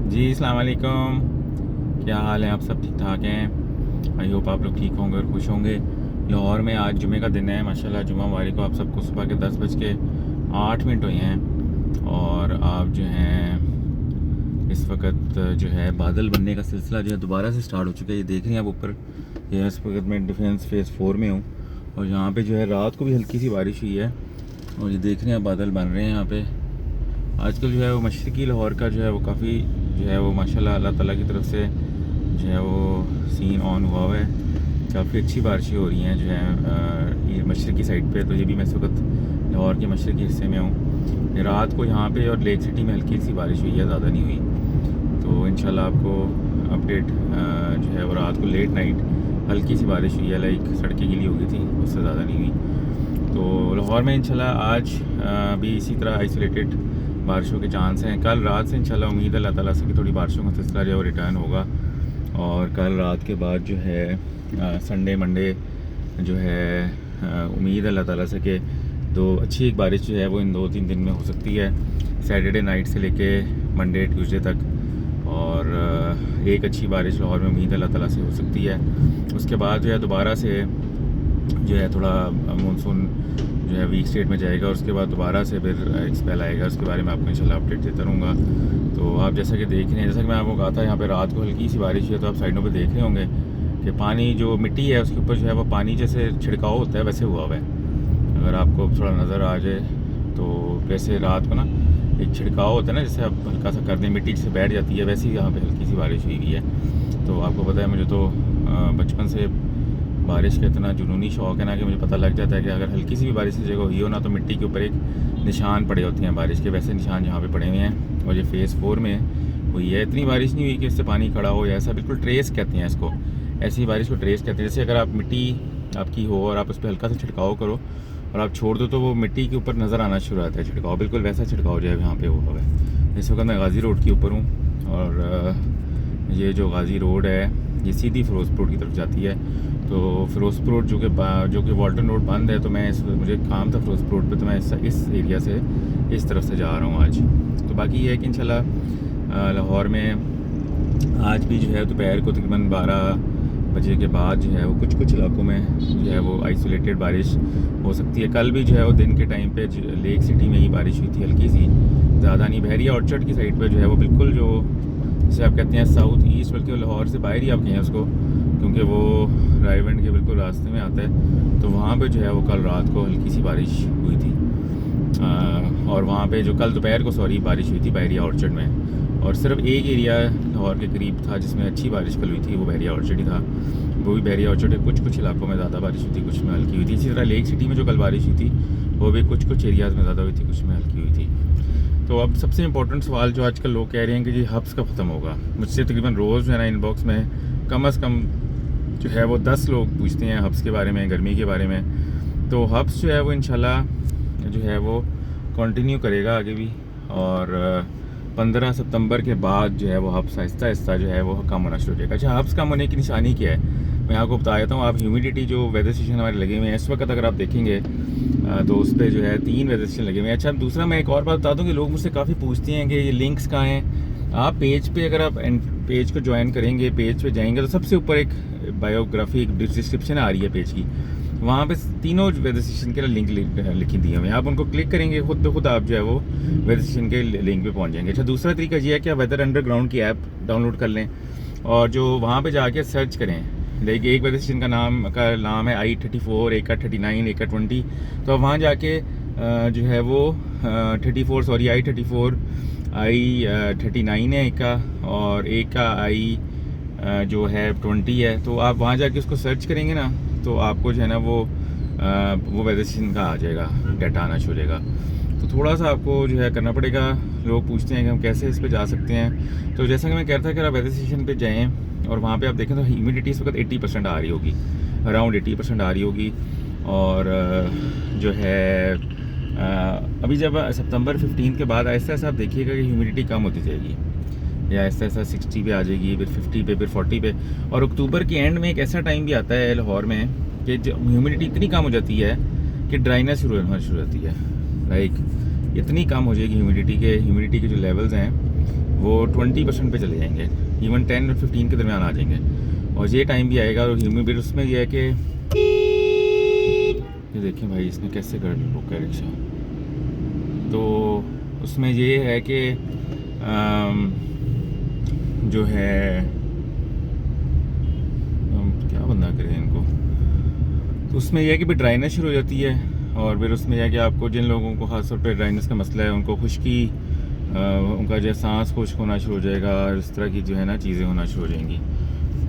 जी अस्सलाम वालेकुम। क्या हाल है? आप सब ठीक ठाक हैं? आई होप आप लोग ठीक होंगे और खुश होंगे। लाहौर में आज जुमे का दिन है, माशाल्लाह। जुमा मुबारक को आप सबको। सुबह के 10:08 हुए हैं और आप जो हैं इस वक्त जो है बादल बनने का सिलसिला जो है दोबारा से स्टार्ट हो चुका है। ये देख रहे हैं आप ऊपर। ये इस वक्त मैं डिफेंस फेज़ 4 में हूँ और यहाँ पे जो है रात को भी हल्की सी बारिश हुई है और ये देख रहे हैं बादल बन रहे हैं यहाँ पे। आजकल जो है वो मशरक़ी लाहौर का जो है वो काफ़ी जो है वो माशाल्लाह अल्लाह ताला की तरफ से जो है वो सीन ऑन हुआ हुआ है। काफ़ी अच्छी बारिशें हो रही हैं जो है ये मशरक़ी साइड पे। तो ये भी मैं इस वक्त लाहौर के मशरक़ी हिस्से में हूँ। रात को यहाँ पे और लेक सिटी में हल्की सी बारिश हुई है, ज़्यादा नहीं हुई। तो इंशाल्लाह आपको अपडेट जो है वो रात को लेट नाइट हल्की सी बारिश हुई है, लाइक सड़कें गीली हो गई थी, उससे ज़्यादा नहीं हुई। तो लाहौर में इंशाल्लाह आज भी इसी तरह आइसोलेटेड बारिशों के चांस हैं। कल रात से इंशाल्लाह उम्मीद है अल्लाह ताला से कि थोड़ी बारिशों का सिलसिला जो है वो रिटर्न होगा। और कल रात के बाद जो है संडे मंडे जो है उम्मीद है अल्लाह ताला से कि अच्छी एक बारिश जो है वो इन 2-3 दिन में हो सकती है, सैटरडे नाइट से लेके मंडे ट्यूसडे तक। और एक अच्छी बारिश लाहौर में उम्मीद अल्लाह ताला से हो सकती है। उसके बाद जो है दोबारा से जो है थोड़ा मानसून जो है वीक स्टेट में जाएगा और उसके बाद दोबारा से फिर एक स्पेल आएगा। उसके बारे में आपको इंशाल्लाह अपडेट देता रहूँगा। तो आप जैसा कि देख रहे हैं, जैसा कि मैं आपको कहा था, यहाँ पे रात को हल्की सी बारिश है तो आप साइडों पे देख रहे होंगे कि पानी जो मिट्टी है उसके ऊपर जो है वो पानी जैसे छिड़काव होता है वैसे हुआ हुआ है। अगर आपको थोड़ा नज़र आ जाए तो वैसे रात को ना एक छिड़काव होता है ना, जैसे आप हल्का सा कर दें मिट्टी से बैठ जाती है, वैसे ही यहाँ पर हल्की सी बारिश हुई हुई है। तो आपको पता है मुझे तो बचपन से बारिश का इतना जुनूनी शौक़ है ना कि मुझे पता लग जाता है कि अगर हल्की सी भी बारिश की जगह हुई हो ना तो मिट्टी के ऊपर एक निशान पड़े होते हैं बारिश के, वैसे निशान यहाँ पे पड़े हुए हैं। और ये फेज़ 4 में हुई है। इतनी बारिश नहीं हुई कि इससे पानी खड़ा हो, या ऐसा बिल्कुल ट्रेस कहते हैं इसको, ऐसी बारिश को ट्रेस कहते हैं। जैसे अगर आप मिट्टी आपकी हो और आप उस पर हल्का सा छिड़काव करो और आप छोड़ दो तो वो मिट्टी के ऊपर नज़र आना शुरू आता है छिड़काव, बिल्कुल वैसा छिड़काव जो है यहाँ पे हुआ है। इस वक्त मैं गाज़ी रोड के ऊपर हूँ और ये जो गाज़ी रोड है ये सीधी फिरोज़पुर की तरफ जाती है। तो फिरोज़पुर जो कि वाल्टन रोड बंद है, तो मुझे काम था फिरोज़पुर पे, तो मैं इस एरिया से इस तरफ से जा रहा हूँ आज। तो बाकी ये है कि इंशाल्लाह लाहौर में आज भी जो है दोपहर को तकरीबन 12 बजे के बाद जो है वो कुछ इलाकों में जो है वो आइसोलेटेड बारिश हो सकती है। कल भी जो है वो दिन के टाइम पे लेक सिटी में ही बारिश हुई थी, हल्की सी, ज़्यादा नहीं। बहरिया ऑर्चर्ड की साइड पर जो है वो बिल्कुल जो जिसे आप कहते हैं साउथ ईस्ट, बल्कि लाहौर से बाहर ही आप कहें उसको, क्योंकि वो रायवंड के बिल्कुल रास्ते में आता है। तो वहाँ पे जो है वो कल रात को हल्की सी बारिश हुई थी और वहाँ पे जो कल दोपहर को बारिश हुई थी बहरिया ऑर्चर्ड में। और सिर्फ एक एरिया लाहौर के करीब था जिसमें अच्छी बारिश कल हुई थी, वो बहरिया ऑर्चर्ड ही था। वो भी बहरिया ऑर्चर्ड के कुछ इलाकों में ज़्यादा बारिश हुई थी, कुछ में हल्की हुई थी। इसी तरह लेक सिटी में जो कल बारिश हुई थी वो भी कुछ एरियाज़ में ज़्यादा हुई थी, कुछ में हल्की हुई थी। तो अब सबसे इम्पोर्टेंट सवाल जो आजकल लोग कह रहे हैं कि जी हब्स कब ख़त्म होगा। मुझसे तकरीबन रोज़ जो है ना इनबॉक्स में कम से कम जो है वो 10 लोग पूछते हैं हब्स के बारे में, गर्मी के बारे में। तो हब्स जो है वो इंशाल्लाह जो है वो कंटिन्यू करेगा आगे भी। और 15 सितंबर के बाद जो है वो हब्स आहिस्ता जो है वो कम होना शुरू हो जाएगा। अच्छा, हब्स कम होने की निशानी क्या है मैं आपको बता देता हूँ। आप ह्यूमिडिटी जो वेदर स्टेशन हमारे लगे हुए हैं इस वक्त अगर आप देखेंगे तो उस पर जो है 3 वेदर स्टेशन लगे हुए हैं। अच्छा, दूसरा मैं एक और बात बता दूँ कि लोग मुझसे काफ़ी पूछते हैं कि ये लिंक्स कहाँ हैं। आप पेज पे अगर आप पेज को ज्वाइन करेंगे, पेज पे जाएंगे तो सबसे ऊपर एक बायोग्राफी, एक डिस्क्रिप्शन आ रही है पेज की, वहाँ पे तीनों वेदर स्टेशन के लिंक लिखी दी हुई है। आप उनको क्लिक करेंगे खुद पे खुद आप जो है वो वेदर स्टेशन के लिंक पे पहुँच जाएंगे। अच्छा, दूसरा तरीका ये है कि आप वेदर अंडरग्राउंड की ऐप डाउनलोड कर लें और जो वहाँ पर जाके सर्च करें। देखिए, एक वेदर स्टेशन का नाम है I34, एक का 39, एक का 20। तो आप वहाँ जाके जो है वो I34 I39 है एक का, और एक का जो है 20 है। तो आप वहाँ जाके उसको सर्च करेंगे ना तो आपको जो है ना वो वेदर स्टेशन का आ जाएगा, डाटा आना शुरू हो जाएगा। तो थोड़ा सा आपको जो है करना पड़ेगा। लोग पूछते हैं कि हम कैसे इस पर जा सकते हैं। तो जैसा कि मैं कह रहा था कि आप वेदर स्टेशन पे जाएं और वहाँ पे आप देखें तो ह्यूमिडिटी इस वक्त 80% आ रही होगी, अराउंड 80% आ रही होगी। और जो है अभी जब सितंबर 15 के बाद ऐसा आप देखिएगा कि ह्यूमिडिटी कम होती जाएगी, या ऐसा 60 पे आ जाएगी, फिर 50 पे, फिर 40 पे। और अक्टूबर के एंड में एक ऐसा टाइम भी आता है लाहौर में कि ह्यूमिडिटी इतनी कम हो जाती है कि ड्राइनेस शुरू होती है। लाइक इतनी कम हो जाएगी ह्यूमिडिटी के जो लेवल्स हैं वो 20% पे चले जाएंगे, इवन 10 और 15 के दरमियान आ जाएंगे। और ये टाइम भी आएगा और ह्यूमिडिटी उसमें यह है कि ये देखें भाई इसने कैसे कर रोका है रिक्शा। तो उसमें ये है कि जो है क्या बंदा करें इनको, तो उसमें यह है कि भाई ड्राइनेस शुरू हो जाती है। और फिर उसमें यह है कि आपको जिन लोगों को खास तौर पे ड्राइनेस का मसला है उनको खुश्की, उनका जो सांस खुश्क होना शुरू हो जाएगा, इस तरह की जो है ना चीज़ें होना शुरू हो जाएंगी।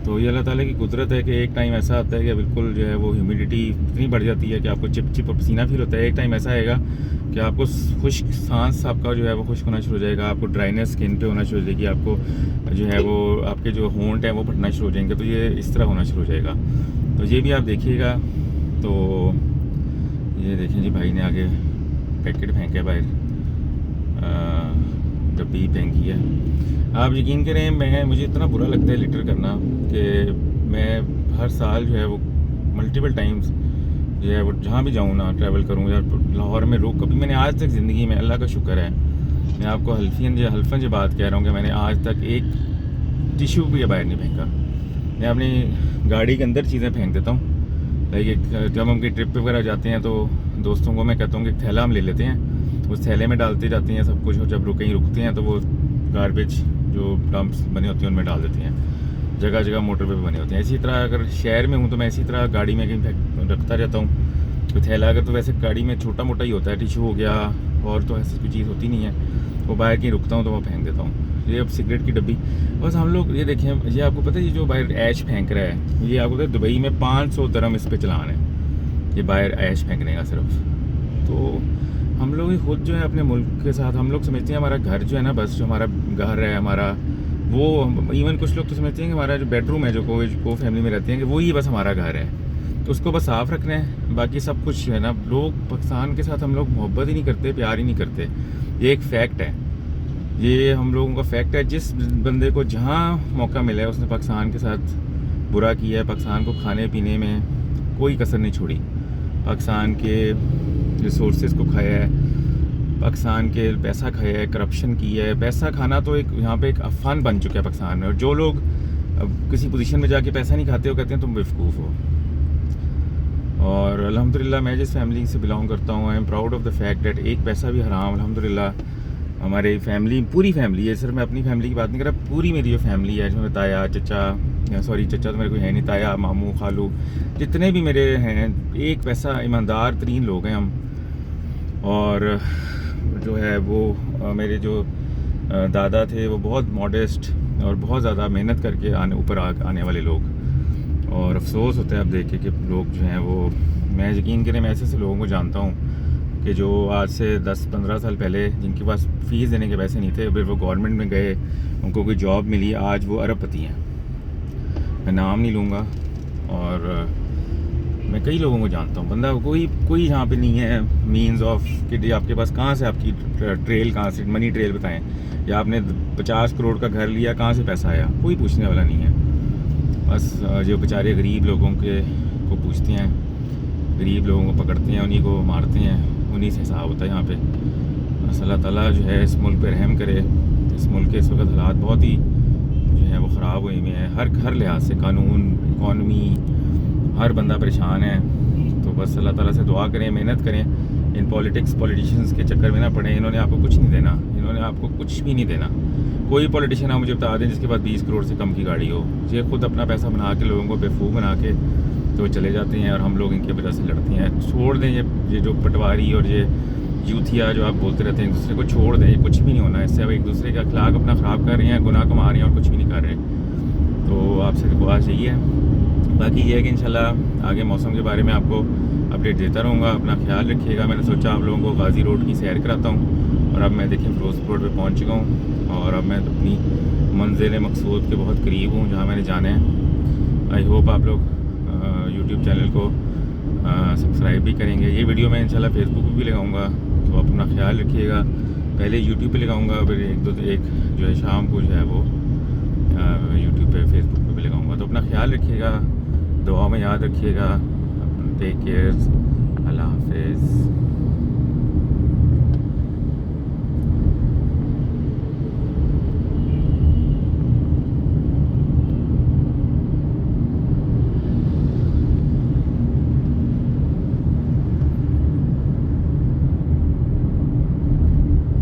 तो ये अल्लाह ताला की कुदरत है कि एक टाइम ऐसा आता है कि बिल्कुल जो है वो ह्यूमिडिटी इतनी बढ़ जाती है कि आपको चिप चिप और पसीना फील होता है। एक टाइम ऐसा आएगा कि आपको खुश्क सांस आपका जो है वो खुश्क होना शुरू हो जाएगा, आपको ड्राइनेस स्किन पे होना शुरू हो जाएगी, आपको जो है वो आपके जो होंठ हैं वो फटना शुरू हो जाएंगे। तो ये इस तरह होना शुरू हो जाएगा। तो ये भी आप देखिएगा। तो ये देखें जी भाई ने आगे पैकेट फेंका है बाहर, डब्बी फेंकी है। आप यकीन करें मुझे इतना बुरा लगता है लिटर करना कि मैं हर साल जो है वो मल्टीपल टाइम्स जो है वो जहाँ भी जाऊँ ना ट्रैवल करूँ या लाहौर में रुक, कभी मैंने आज तक ज़िंदगी में, अल्लाह का शुक्र है, मैं आपको हल्फन जो बात कह रहा हूँ कि मैंने आज तक एक टिश्यू भी बाहर नहीं फेंका। मैं अपनी गाड़ी के अंदर चीज़ें फेंक देता हूँ। लाइक जब हम कहीं ट्रिप वगैरह जाते हैं तो दोस्तों को मैं कहता हूँ कि एक थैला हम ले लेते हैं, उस थैले में डालते जाते हैं सब कुछ, और जब कहीं रुकते हैं तो वो गार्बेज जो डंप्स बने होती हैं उनमें डाल देते हैं। जगह जगह मोटर पे भी बने होते हैं। इसी तरह अगर शहर में हूँ तो मैं इसी तरह गाड़ी में कहीं रखता रहता हूँ। तो थैला अगर तो वैसे गाड़ी में छोटा मोटा ही होता है, टिश्यू हो गया और तो ऐसी कोई चीज़ होती नहीं है, वो बाहर कहीं रुकता हूँ तो वो फेंक देता हूँ। ये अब सिगरेट की डब्बी, बस हम लोग ये देखें, ये आपको पता है ये जो बाहर ऐश फेंक रहा है, ये आपको पता है दुबई में 500 दिरहम इस पर चलान है, ये बाहर ऐश फेंकने का सिर्फ। तो हम लोग ही खुद जो है अपने मुल्क के साथ हम लोग समझते हैं हमारा घर जो है ना, बस जो हमारा घर है हमारा, वो इवन कुछ लोग तो समझते हैं कि हमारा जो बेडरूम है जो को फैमिली में रहते हैं कि वो ही बस हमारा घर है, तो उसको बस साफ़ रखना है, बाकी सब कुछ है ना। लोग पाकिस्तान के साथ हम लोग मोहब्बत ही नहीं करते, प्यार ही नहीं करते। ये एक फैक्ट है, ये हम लोगों का फैक्ट है। जिस बंदे को जहाँ मौका मिला है उसने पाकिस्तान के साथ बुरा किया है, पाकिस्तान को खाने पीने में कोई कसर नहीं छोड़ी, पाकिस्तान के रिसोर्सेज को खाया है, पाकिस्तान के पैसा खाया है, करप्शन की है। पैसा खाना तो एक यहाँ पे एक अफवान बन चुका है पाकिस्तान में, और जो लोग किसी पोजीशन में जाके पैसा नहीं खाते वो कहते हैं तुम बेवकूफ़ हो। और अल्हम्दुलिल्लाह मैं जिस फैमिली से बिलोंग करता हूँ, I am proud of the fact that एक पैसा भी हराम अल्हम्दुलिल्लाह हमारी फैमिली, पूरी फैमिली है, सिर्फ मैं अपनी फैमिली की बात नहीं कर रहा, पूरी मेरी जो फैमिली है, जिसमें ताया चचा, सॉरी चचा तो मेरे को है नहीं, ताया मामू खालू जितने भी मेरे हैं, एक पैसा ईमानदार तरीन लोग हैं हम। और जो है वो मेरे जो दादा थे वो बहुत मॉडेस्ट और बहुत ज़्यादा मेहनत करके आने वाले लोग। और अफसोस होता है अब देख के कि लोग जो हैं वो, मैं यकीन करें मैं ऐसे लोगों को जानता हूँ कि जो आज से 10-15 साल पहले जिनके पास फ़ीस देने के पैसे नहीं थे, फिर वो गवर्नमेंट में गए, उनको कोई जॉब मिली, आज वो अरबपति हैं। मैं नाम नहीं लूँगा, और मैं कई लोगों को जानता हूँ। बंदा कोई यहाँ पे नहीं है मींस ऑफ कि आपके पास कहाँ से आपकी ट्रेल, कहाँ से मनी ट्रेल बताएं, या आपने 50 करोड़ का घर लिया कहाँ से पैसा आया, कोई पूछने वाला नहीं है। बस जो बेचारे गरीब लोगों को पूछते हैं, गरीब लोगों को पकड़ते हैं, उन्हीं को मारते हैं, उन्हीं से हिसाब होता है यहाँ पे। बस अल्लाह ताला जो है इस मुल्क पे रहम करे। इस मुल्क के इस वक्त हालात बहुत ही जो है वो ख़राब हुए हुए हैं, हर लिहाज से, कानून, इकॉनमी, हर बंदा परेशान है। तो बस अल्लाह ताला से दुआ करें, मेहनत करें, इन पॉलिटिशियंस के चक्कर में ना पड़े। इन्होंने आपको कुछ नहीं देना, इन्होंने आपको कुछ भी नहीं देना। कोई पॉलिटिशियन आप मुझे बता दें जिसके पास 20 करोड़ से कम की गाड़ी हो, ये खुद अपना पैसा बना के लोगों को बेवकूफ़ बना के तो चले जाते हैं, और हम लोग इनके वजह से लड़ते हैं। छोड़ दें ये जो पटवारी और ये यूथिया जो आप बोलते रहते हैं एक दूसरे को, छोड़ दें, ये कुछ भी नहीं होना इससे। अब एक दूसरे का अखलाक अपना ख़राब कर रहे हैं, गुनाह कमा रहे हैं और कुछ भी नहीं कर रहे। तो आपसे दुआ चाहिए। बाकी ये है कि इंशाल्लाह आगे मौसम के बारे में आपको अपडेट देता रहूँगा। अपना ख्याल रखिएगा। मैंने सोचा आप लोगों को गाज़ी रोड की सैर कराता हूँ, और अब मैं देखिए फ़िरोज़पुर रोड पे पहुँच चुका हूँ, और अब मैं अपनी मंजिल मकसूद के बहुत करीब हूँ जहाँ मैंने जाना है। आई होप आप लोग यूट्यूब चैनल को सब्सक्राइब भी करेंगे। ये वीडियो मैं इंशाल्लाह फेसबुक पे भी लगाऊंगा, तो अपना ख्याल रखिएगा। पहले यूट्यूब पे लगाऊंगा, फिर एक जो है शाम को जो है वो यूट्यूब पे फेसबुक पे भी लगाऊंगा। तो अपना ख्याल रखिएगा, दुआ में याद रखिएगा। टेक केयर, अल्लाह हाफिज़।